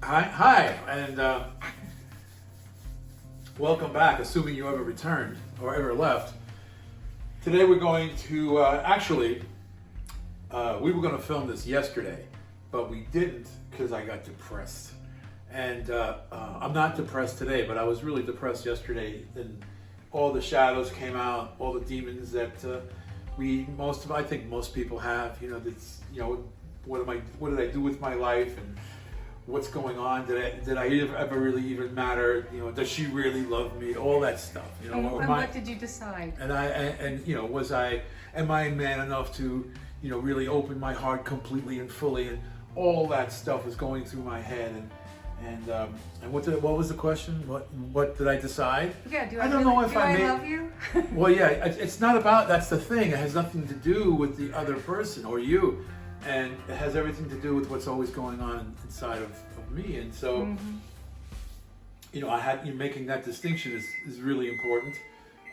Hi, and welcome back, assuming you ever returned or ever left. Today we're going to, we were going to film this yesterday, but we didn't because I got depressed. And I'm not depressed today, but I was really depressed yesterday. And all the shadows came out, all the demons that I think most people have. You know, that's, what did I do with my life, and what's going on? Did I ever really even matter? You know, does she really love me? All that stuff. You know, and what did you decide? And am I man enough to, really open my heart completely and fully? And all that stuff was going through my head. And what was the question? What did I decide? Yeah, I don't know if I love you? Well, yeah, it's not about, that's the thing. It has nothing to do with the other person or you. And it has everything to do with what's always going on inside of me. And so, making that distinction is really important.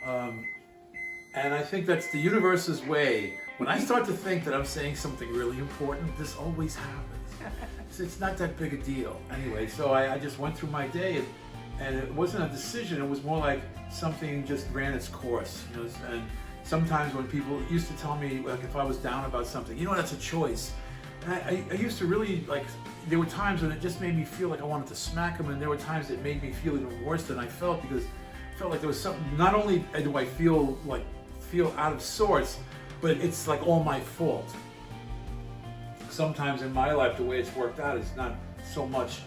And I think that's the universe's way. When I start to think that I'm saying something really important, this always happens. It's not that big a deal. Anyway, so I just went through my day, and it wasn't a decision. It was more like something just ran its course. And sometimes when people used to tell me, like, if I was down about something, that's a choice. And I used to really, like, there were times when it just made me feel like I wanted to smack them, and there were times it made me feel even worse than I felt, because I felt like there was something, not only do I feel out of sorts, but it's like all my fault. Sometimes in my life, the way it's worked out is not so much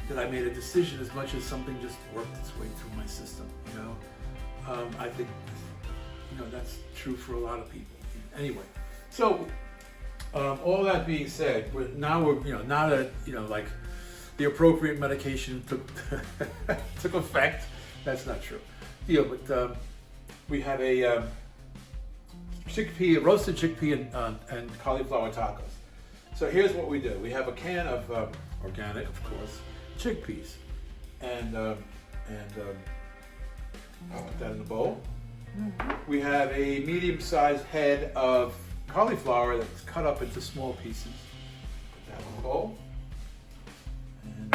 that I made a decision as much as something just worked its way through my system, I think, that's true for a lot of people. Anyway, so all that being said, now that the appropriate medication took effect. That's not true. But we have a roasted chickpea and cauliflower tacos. So here's what we do. We have a can of organic, of course, chickpeas, and I'll put that in the bowl. Mm-hmm. We have a medium-sized head of cauliflower that's cut up into small pieces. Put that in the bowl. And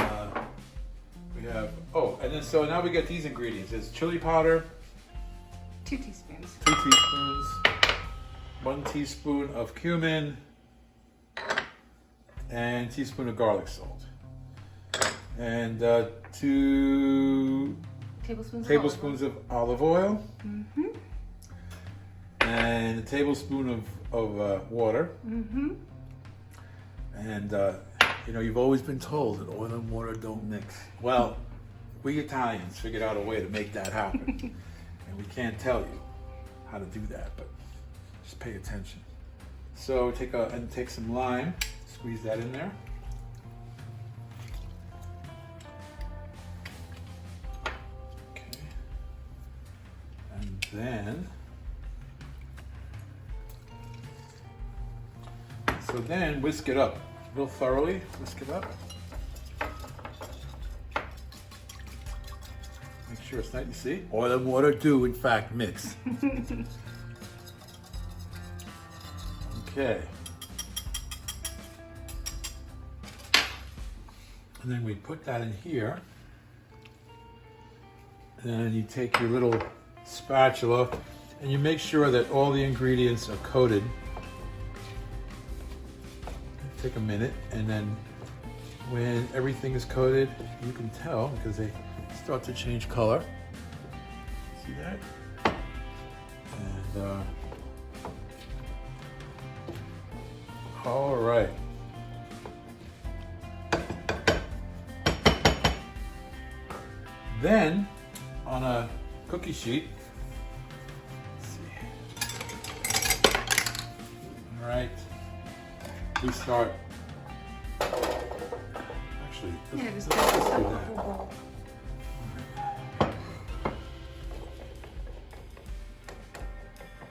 we have, so now we get these ingredients. There's chili powder. 2 teaspoons. 2 teaspoons. 1 teaspoon of cumin. And a teaspoon of garlic salt. And 2 tablespoons of olive oil. Mm-hmm. And a tablespoon of water. Mm-hmm. And you've always been told that oil and water don't mix. Well, we Italians figured out a way to make that happen. And we can't tell you how to do that, but just pay attention. So take some lime, squeeze that in there. Okay. Then whisk it up real thoroughly. Whisk it up. Make sure it's nice. You see, oil and water do in fact mix. Okay. And then we put that in here. And then you take your little spatula and you make sure that all the ingredients are coated. Take a minute, and then when everything is coated, you can tell because they start to change color. See that? And all right. Then on a cookie sheet, let's see. All right. We start. Actually, let's do that.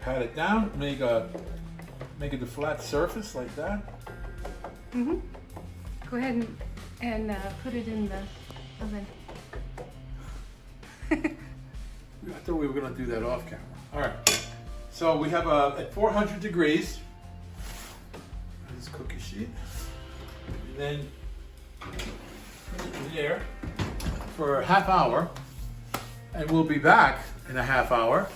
Pat it down. Make it a flat surface like that. Mm-hmm. Go ahead and put it in the oven. I thought we were going to do that off camera. All right. So we have at 400 degrees. This cookie sheet. And then there for a half hour, and we'll be back in a half hour.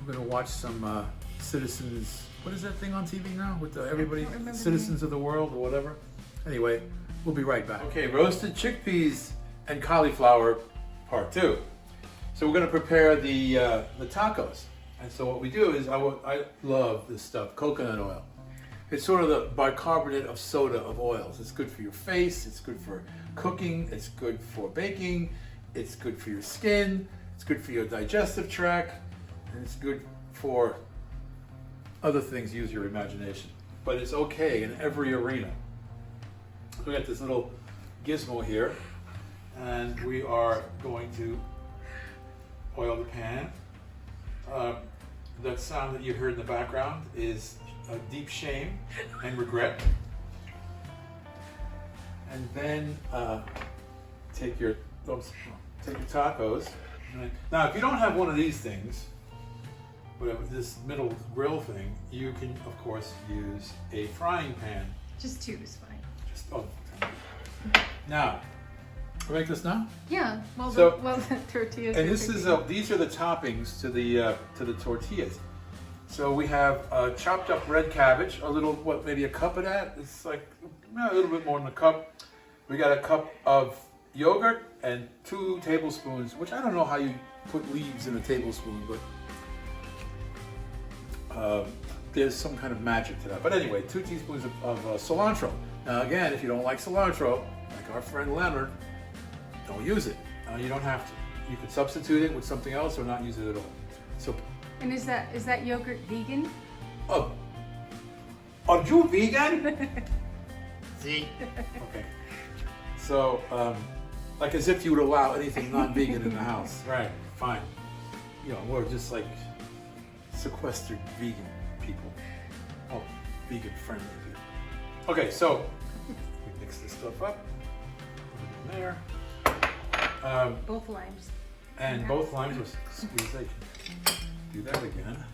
We're gonna watch some Citizens, what is that thing on TV now with everybody, Citizens of the World or whatever? Anyway, we'll be right back. Okay, roasted chickpeas and cauliflower part 2. So we're gonna prepare the tacos. And so what we do is, I love this stuff, coconut oil. It's sort of the bicarbonate of soda of oils. It's good for your face, it's good for cooking, it's good for baking, it's good for your skin, it's good for your digestive tract, and it's good for other things. Use your imagination. But it's okay in every arena. We got this little gizmo here, and we are going to oil the pan. That sound that you heard in the background is a deep shame and regret. And then take your tacos. Now, if you don't have one of these things, whatever, this middle grill thing, you can, of course, use a frying pan. Just 2 is fine. Now, we make this now? Yeah. Well, So- the tortillas. And are this is cooking. these are the toppings to the tortillas. So we have chopped up red cabbage, a little, maybe a cup of that. It's like a little bit more than a cup. We got a cup of yogurt and 2 tablespoons, which I don't know how you put leaves in a tablespoon, but there's some kind of magic to that. But anyway, 2 teaspoons of cilantro. Now again, if you don't like cilantro, like our friend Leonard, don't use it. You don't have to. You could substitute it with something else or not use it at all. So. And is that yogurt vegan? Oh, are you vegan? See? Okay. So, like as if you would allow anything non-vegan in the house. Right, fine. You know, we're just like sequestered vegan people. Oh, vegan friendly people. Okay, so we mix this stuff up. Put it in there. Both limes. And both limes are squeezed. I can do that again.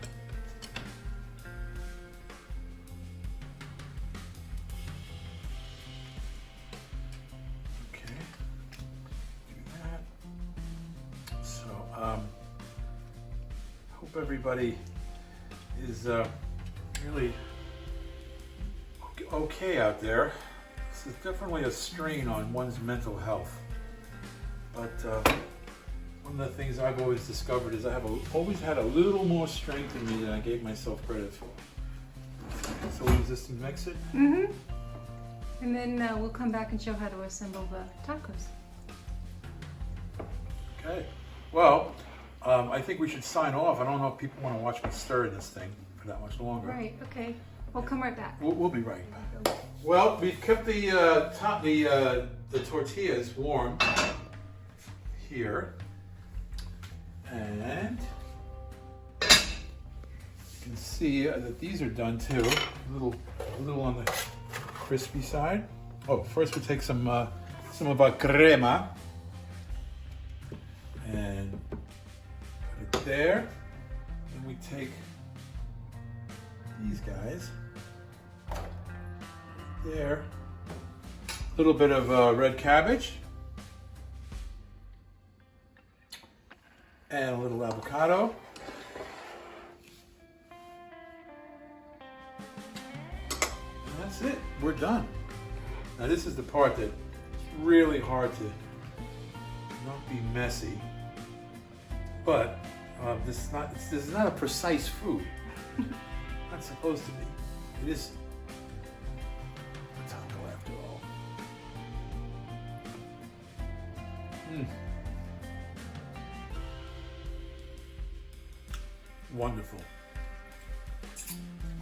Okay, do that. So, hope everybody is really okay out there. This is definitely a strain on one's mental health. But one of the things I've always discovered is I have always had a little more strength in me than I gave myself credit for. So we just mix it. Mm-hmm. And then we'll come back and show how to assemble the tacos. Okay. Well, I think we should sign off. I don't know if people want to watch me stir this thing for that much longer. Right. Okay. We'll come right back. We'll be right back. Well, we've kept the tortillas warm here, and you can see that these are done too. A little on the crispy side. Oh, first we take some of our crema and put it there. Then we take these guys there. A little bit of red cabbage. And a little avocado. And that's it. We're done. Now this is the part that's really hard to not be messy. But this is not a precise food. Not supposed to be. It is a taco after all. Wonderful.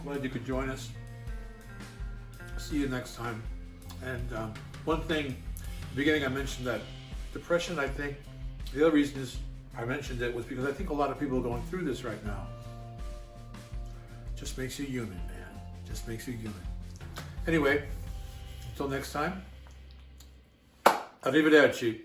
Glad you could join us. See you next time. And one thing, at the beginning I mentioned that depression, I think, the other reason is I mentioned it was because I think a lot of people are going through this right now. Just makes you human, man. Just makes you human. Anyway, until next time, arrivederci.